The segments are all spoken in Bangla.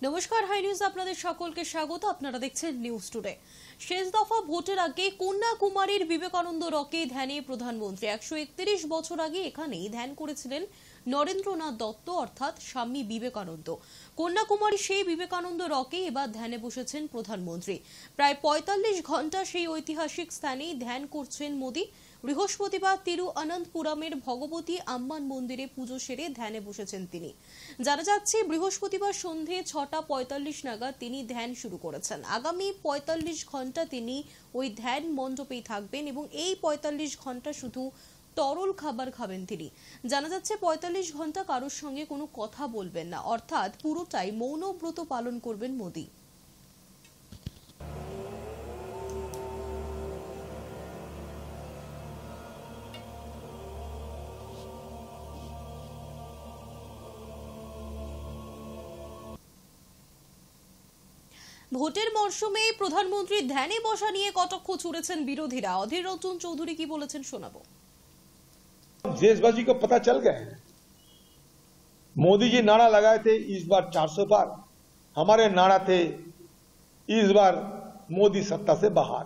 নমস্কার, হাই নিউজ আপনাদের সকলকে স্বাগত। আপনারা দেখছেন নিউজ টুডে। শেষ দফা ভোটের আগে কন্যাকুমারীর বিবেকানন্দ রকে ধ্যানে প্রধানমন্ত্রী। 131 বছর আগে এখানেই ধ্যান করেছিলেন নরেন্দ্রনাথ দত্ত অর্থাৎ স্বামী বিবেকানন্দ। কন্যাকুমারী সেই বিবেকানন্দ রকে এবার ধ্যানে বসেছেন প্রধানমন্ত্রী। প্রায় 45 ঘন্টা সেই ঐতিহাসিক স্থানেই ধ্যান করছেন মোদী। বৃহস্পতিবার তিরুঅনন্তপুরমের ভগবতী আম্মান মন্দিরে পুজো সেরে ধ্যানে বসেছেন তিনি। জানা যাচ্ছে বৃহস্পতিবার সন্ধে 6:45 নাগাদ তিনি ধ্যান শুরু করেছেন। আগামী 45 ঘন্টা তিনি ওই ধ্যান মণ্ডপেই থাকবেন এবং এই 45 ঘন্টা শুধু তরল খাবার খাবেন তিনি। জানা যাচ্ছে 45 ঘন্টা কারোর সঙ্গে কোনো কথা বলবেন না, অর্থাৎ পুরোটাই মৌনব্রত পালন করবেন মোদী। ভোটের মরশুমে প্রধানমন্ত্রীর ধ্যানে বসা নিয়ে কটাক্ষ ছুড়েছেন বিরোধীরা। অধীর রঞ্জন চৌধুরী কি বলেছেন শোনাবো। देशवासी को पता चल गया है। मोदी जी नारा लगाए थे इस बार 400 पार, हमारे नारा थे इस बार मोदी सत्ता से बाहर।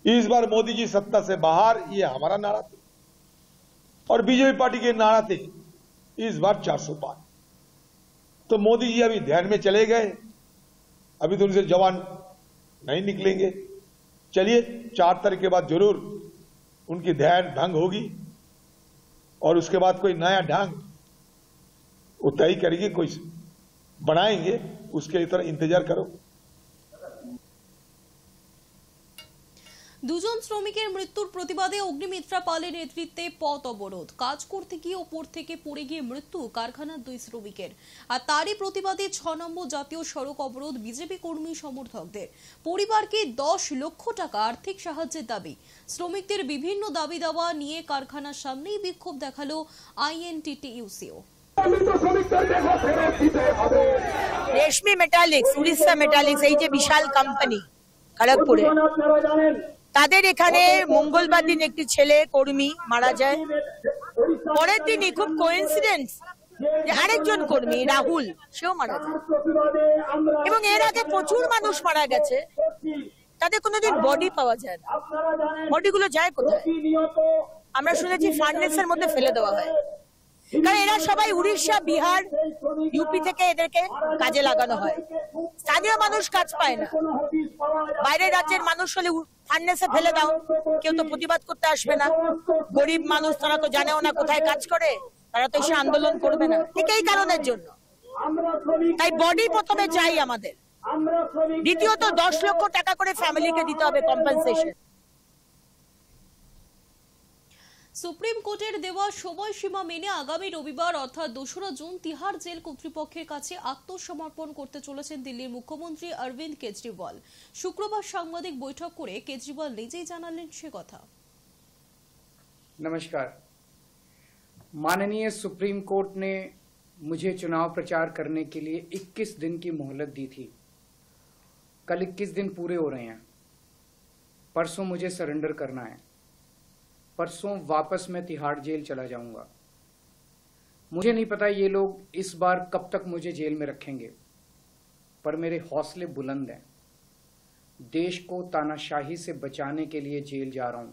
इस बार मोदी जी सत्ता से बाहर, ये हमारा नारा था। और बीजेपी पार्टी के नारा थे इस बार 400 पार। तो मोदी जी अभी ध्यान में चले गए, अभी तो उनसे जवान नहीं निकलेंगे। चलिए 4 तारीख के बाद जरूर उनकी ध्यान भंग होगी और उसके बाद कोई नया ढंग वो तय करेगी, कोई बनाएंगे, उसके लिए थोड़ा इंतजार करो। দুজন শ্রমিকের মৃত্যুর প্রতিবাদে অগ্নিমিত্রা পালের নেতৃত্বে পথ অবরোধ। কাজ করতে গিয়ে ওপর থেকে পড়ে গিয়ে মৃত্যু কারখানার 2 শ্রমিকের। আর তারই প্রতিবাদে 6 নম্বর জাতীয় সড়ক অবরোধ বিজেপি কর্মী সমর্থকদের। পরিবারকে 10 লক্ষ টাকা আর্থিক সাহায্যের দাবি। শ্রমিকদের বিভিন্ন দাবি দাওয়া নিয়ে কারখানার সামনেই বিক্ষোভ দেখালো আইএনটিটিইউসিও। রেশমি মেটালিক্স, উড়িষ্যা মেটালিক্স, এই যে বিশাল কোম্পানি খড়গপুরে, তাদের এখানে মঙ্গলবার দিন একটি ছেলে কর্মী মারা যায়। পরের দিনই খুব কোইন্সিডেন্স যে আরেকজন কর্মী রাহুল, সেও মারা যায়। এবং এর আগে প্রচুর মানুষ মারা গেছে, তাদের কোনোদিন বডি পাওয়া যায় না। বডিগুলো যায় কোথায়? আমরা শুনেছি ফার্নেসের মধ্যে ফেলে দেওয়া হয়। কারণ এরা সবাই উড়িষ্যা, বিহার, ইউপি থেকে এদেরকে কাজে লাগানো হয়। স্থানীয় মানুষ কাজ পায় না। বাইরের রাজ্যের মানুষ হলে ফার্নেসে ফেলে দাও, কেউ তো প্রতিবাদ করতে আসবে না। গরিব মানুষ, তারা তো জানেও না কোথায় কাজ করে, তারা তো এসে আন্দোলন করবে না। ঠিক এই কারণের জন্য তাই বডি প্রথমে চাই আমাদের। দ্বিতীয়ত 10 লক্ষ টাকা করে ফ্যামিলিকে দিতে হবে কম্পেনসেশন। সুপ্রিম কোর্টের দেওয়া সময়সীমা মেনে আগামী রবিবার অর্থাৎ 2রা জুন তিহার জেল কর্তৃপক্ষের কাছে আত্মসমর্পণ করতে চলেছেন দিল্লির মুখ্যমন্ত্রী অরবিন্দ কেজরিওয়াল। শুক্রবার সাংবাদিক বৈঠক করে কেজরিওয়াল নিজেই জানালেন সে কথা। नमस्कार। माननीय सुप्रीम कोर्ट ने मुझे चुनाव प्रचार करने के लिए 21 दिन की मोहलत दी थी। कल 21 दिन पूरे हो रहे हैं। परसों मुझे सरेंडर करना है। परसों वापस मैं तिहाड़ जेल चला जाऊंगा। मुझे नहीं पता ये लोग इस बार कब तक मुझे जेल में रखेंगे, पर मेरे हौसले बुलंद हैं। देश को तानाशाही से बचाने के लिए जेल जा रहा हूं,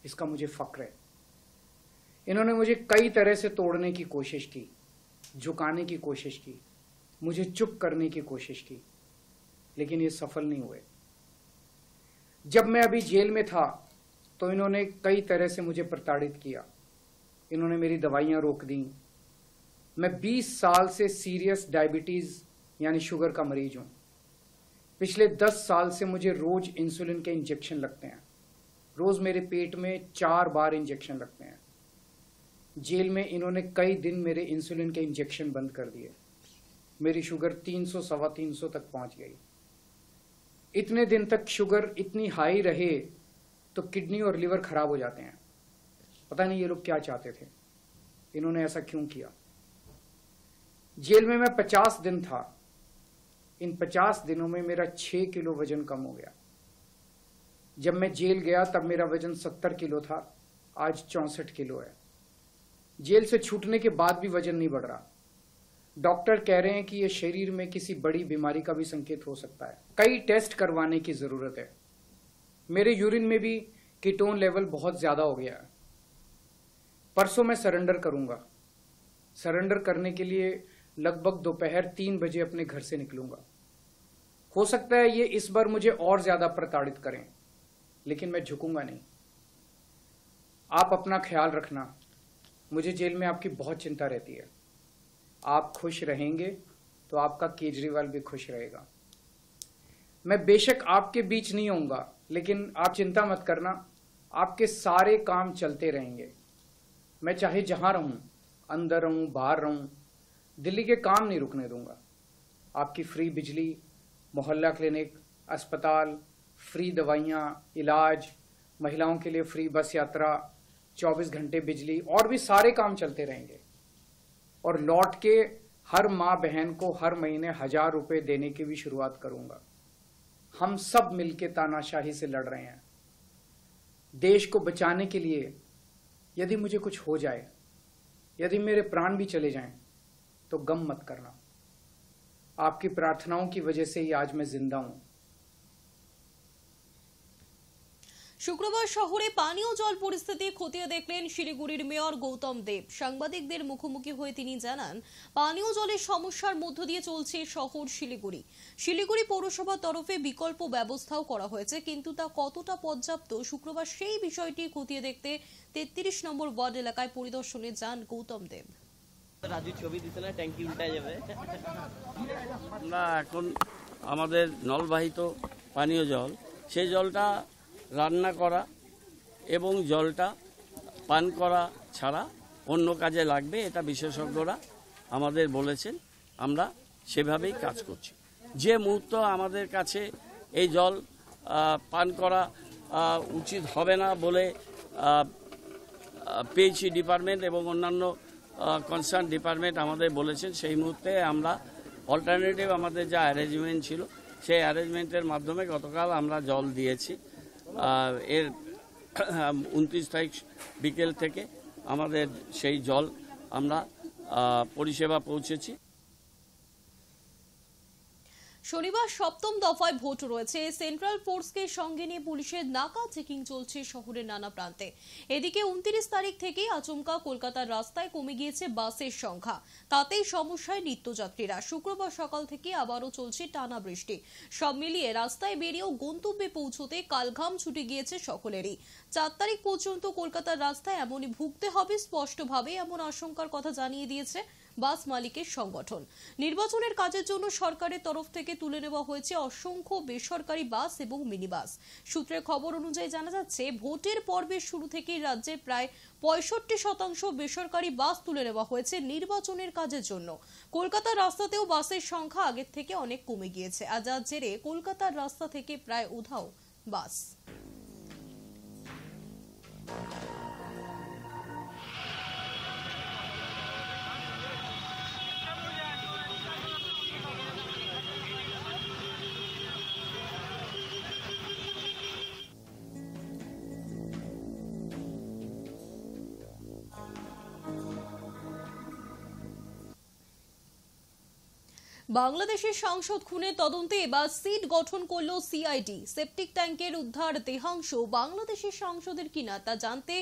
इसका मुझे फक्र है। इन्होंने मुझे कई तरह से तोड़ने की कोशिश की, झुकाने की कोशिश की, मुझे चुप करने की कोशिश की, लेकिन ये सफल नहीं हुए। जब मैं अभी जेल में था तो इन्होंने कई तरह से मुझे प्रताड़ित किया। इन्होंने मेरी दवाइयां रोक दी। मैं 20 साल से सीरियस डायबिटीज यानी शुगर का मरीज हूं। पिछले 10 साल से मुझे रोज इंसुलिन के इंजेक्शन लगते हैं। रोज मेरे पेट में 4 बार इंजेक्शन लगते हैं। जेल में इन्होंने कई दिन मेरे इंसुलिन के इंजेक्शन बंद कर दिए। मेरी शुगर 300 सवा 300 तक पहुंच गई। इतने दिन तक शुगर इतनी हाई रहे तो किडनी और लिवर खराब हो जाते हैं। पता नहीं ये लोग क्या चाहते थे, इन्होंने ऐसा क्यों किया। जेल में मैं 50 दिन था। इन 50 दिनों में मेरा 6 किलो वजन कम हो गया। जब मैं जेल गया तब मेरा वजन 70 किलो था, आज 64 किलो है। जेल से छूटने के बाद भी वजन नहीं बढ़ रहा। डॉक्टर कह रहे हैं कि ये शरीर में किसी बड़ी बीमारी का भी संकेत हो सकता है। कई टेस्ट करवाने की जरूरत है। मेरे यूरिन में भी कीटोन लेवल बहुत ज्यादा हो गया है। परसों मैं सरेंडर करूंगा। सरेंडर करने के लिए लगभग दोपहर 3 बजे अपने घर से निकलूंगा। हो सकता है ये इस बार मुझे और ज्यादा प्रताड़ित करें, लेकिन मैं झुकूंगा नहीं। आप अपना ख्याल रखना। मुझे जेल में आपकी बहुत चिंता रहती है। आप खुश रहेंगे तो आपका केजरीवाल भी खुश रहेगा। मैं बेशक आपके बीच नहीं होऊंगा, लेकिन आप चिंता मत करना, आपके सारे काम चलते रहेंगे। मैं चाहे जहां रहूं, अंदर रहूं, बाहर रहूं, दिल्ली के काम नहीं रुकने दूंगा। आपकी फ्री बिजली, मोहल्ला क्लिनिक, अस्पताल, फ्री दवाइयाँ, इलाज, महिलाओं के लिए फ्री बस यात्रा, 24 घंटे बिजली और भी सारे काम चलते रहेंगे। और लौट के हर माँ बहन को हर महीने 1000 रुपए देने की भी शुरुआत करूंगा। हम सब मिलके तानाशाही से लड़ रहे हैं। देश को बचाने के लिए यदि मुझे कुछ हो जाए, यदि मेरे प्राण भी चले जाएं, तो गम मत करना। आपकी प्रार्थनाओं की वजह से ही आज मैं जिंदा हूं। শুক্রবার শহরে পানীয় জল পরিস্থিতি খতিয়ে দেখলেন শিলিগুড়ির মেয়র গৌতম দেব। সাংবাদিকদের মুখোমুখি হয়ে তিনি জানান, পানীয় জলের সমস্যার মধ্য দিয়ে চলছে শহর শিলিগুড়ি। শিলিগুড়ি পৌরসভার তরফে বিকল্প ব্যবস্থাও করা হয়েছে, কিন্তু তা কতটা পর্যাপ্ত শুক্রবার সেই বিষয়টি খতিয়ে দেখতে 33 নম্বর ওয়ার্ড এলাকায় পরিদর্শনে যান গৌতম দেব। রাজু ছবি দিতে না, ট্যাঙ্কি উল্টে যাবে। আমরা এখন আমাদের নলবাহিত পানীয় জল, সেই জলটা রান্না করা এবং জলটা পান করা ছাড়া অন্য কাজে লাগবে, এটা বিশেষজ্ঞরা আমাদের বলেছেন। আমরা সেভাবেই কাজ করছি। যে মুহূর্তে আমাদের কাছে এই জল পান করা উচিত হবে না বলে পিএইচই ডিপার্টমেন্ট এবং অন্যান্য কনসার্ন ডিপার্টমেন্ট আমাদের বলেছেন, সেই মুহূর্তে আমরা অল্টারনেটিভ আমাদের যা অ্যারেঞ্জমেন্ট ছিল সেই অ্যারেঞ্জমেন্টের মাধ্যমে গতকাল আমরা জল দিয়েছি। এর 29 তারিখ বিকেল থেকে আমাদের সেই জল আমরা পরিষেবা পৌঁছেছি। শনিবার সপ্তম দফায় ভোট রয়েছে। সেন্ট্রাল ফোর্সকে সঙ্গে নিয়ে পুলিশের নাকা চেকিং চলছে শহরের নানা প্রান্তে। এদিকে 29 তারিখ থেকে আচমকা কলকাতার রাস্তায় কমে গিয়েছে বাসের সংখ্যা, তাতেই সমস্যায় নিত্যযাত্রীরা। শুক্রবার সকাল থেকে আবারও চলছে টানা বৃষ্টি। সব মিলিয়ে রাস্তায় বেরিয়েও গন্তব্যে পৌঁছতে কালঘাম ছুটে গিয়েছে সকলেরই। 4 তারিখ পর্যন্ত কলকাতার রাস্তায় এমনই ভুগতে হবে স্পষ্টভাবে, এমন আশঙ্কার কথা জানিয়ে দিয়েছে বাস মালিকের সংগঠন। নির্বাচনের কাজের জন্য সরকারের তরফ থেকে তুলে নেওয়া হয়েছে অসংখ্য বেসরকারি বাস এবং মিনি বাস। সূত্রের খবর অনুযায়ী জানা যাচ্ছে, ভোটের পর্বের শুরু থেকেই রাজ্যের প্রায় 65% বেসরকারি বাস তুলে নেওয়া হয়েছে নির্বাচনের কাজের জন্য। কলকাতার রাস্তাতেও বাসের সংখ্যা আগের থেকে অনেক কমে গিয়েছে, আর যার জেরে কলকাতার রাস্তা থেকে প্রায় উধাও বাস। বাংলাদেশের সাংসদ খুনের তদন্তে এবার সিট গঠন করল সিআইডি। সেপটিক ট্যাঙ্কের উদ্ধার দেহাংশ বাংলাদেশের সাংসদের কিনা তা জানতে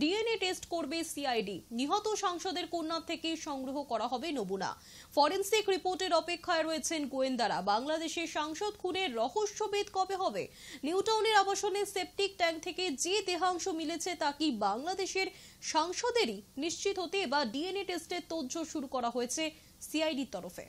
ডিএনএ টেস্ট করবে সিআইডি। নিহত সাংসদের কন্যা থেকে সংগ্রহ করা হবে নমুনা। ফরেনসিক রিপোর্টের অপেক্ষায় রয়েছেন গোয়েন্দারা। বাংলাদেশের সাংসদ খুনের রহস্যভেদ কবে হবে? নিউটাউনের আবাসনের সেপটিক ট্যাঙ্ক থেকে যে দেহাংশ মিলেছে তা কি বাংলাদেশের সাংসদেরই? নিশ্চিত হতে এবার ডিএনএ টেস্টের তোড়জোড় শুরু করা হয়েছে সিআইডির তরফে।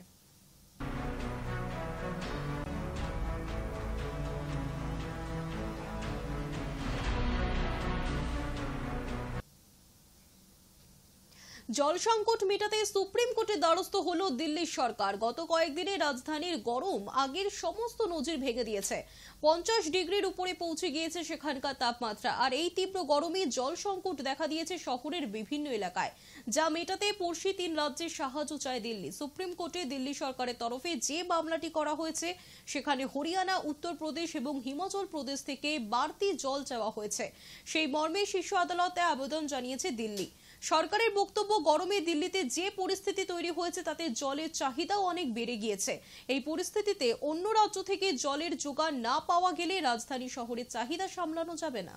জল সংকট মেটাতে সুপ্রিম কোর্টের দ্বারস্থ হল দিল্লির সরকার। গত কয়েকদিনে রাজধানীর গরম আগের সমস্ত নজির ভেঙে দিয়েছে। 50 ডিগ্রির উপরে পৌঁছে গিয়েছে সেখানকার তাপমাত্রা। আর এই তীব্র গরমে জল সংকট দেখা দিয়েছে শহরের বিভিন্ন এলাকায়, যা মেটাতে পড়শি 3 রাজ্যের সাহায্য চায় দিল্লি। সুপ্রিম কোর্টে দিল্লি সরকারের তরফে যে মামলাটি করা হয়েছে সেখানে হরিয়ানা, উত্তরপ্রদেশ এবং হিমাচল প্রদেশ থেকে বাড়তি জল চাওয়া হয়েছে। সেই মর্মে শীর্ষ আদালতে আবেদন জানিয়েছে দিল্লি। সরকারের বক্তব্য, গরমে দিল্লিতে যে পরিস্থিতি তৈরি হয়েছে তাতে জলের চাহিদাও অনেক বেড়ে গিয়েছে। এই পরিস্থিতিতে অন্য রাজ্য থেকে জলের যোগান না পাওয়া গেলে রাজধানী শহরের চাহিদা সামলানো যাবে না।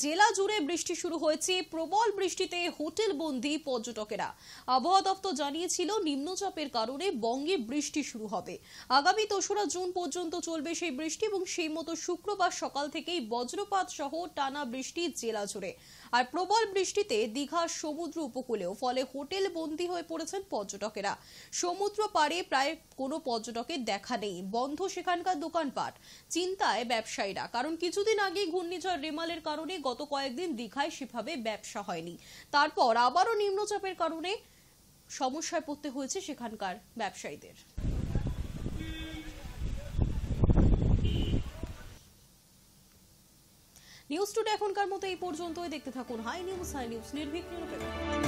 জেলা জুড়ে বৃষ্টি শুরু হয়েছে। প্রবল বৃষ্টিতে হোটেল বন্দি পর্যটকেরা। আবহাওয়া দপ্তর জানিয়েছিল নিম্নচাপের কারণে বঙ্গে বৃষ্টি শুরু হবে। আগামী ২রা জুন পর্যন্ত চলবে সেই বৃষ্টি এবং সেই মতো শুক্রবার সকাল থেকেই বজ্রপাত সহ টানা বৃষ্টি জেলা জুড়ে। আর প্রবল বৃষ্টিতে দীঘার সমুদ্র উপকূলেও, ফলে হোটেল বন্দি হয়ে পড়েছেন পর্যটকেরা। সমুদ্র পাড়ে প্রায় কোনো পর্যটকের দেখা নেই, বন্ধ সেখানকার দোকানপাট। চিন্তায় ব্যবসায়ীরা, কারণ কিছুদিন আগে ঘূর্ণিঝড় রেমালের কারণে গত কয়েকদিন দীঘায় সেভাবে ব্যবসা হয়নি। তারপর আবারও নিম্নচাপের কারণে সমস্যায় পড়তে হয়েছে সেখানকার ব্যবসায়ীদের। নিউজ টুডে এখনকার মতো এই পর্যন্তই। দেখতে থাকুন হাই নিউজ নির্ভীক নিরপেক্ষ।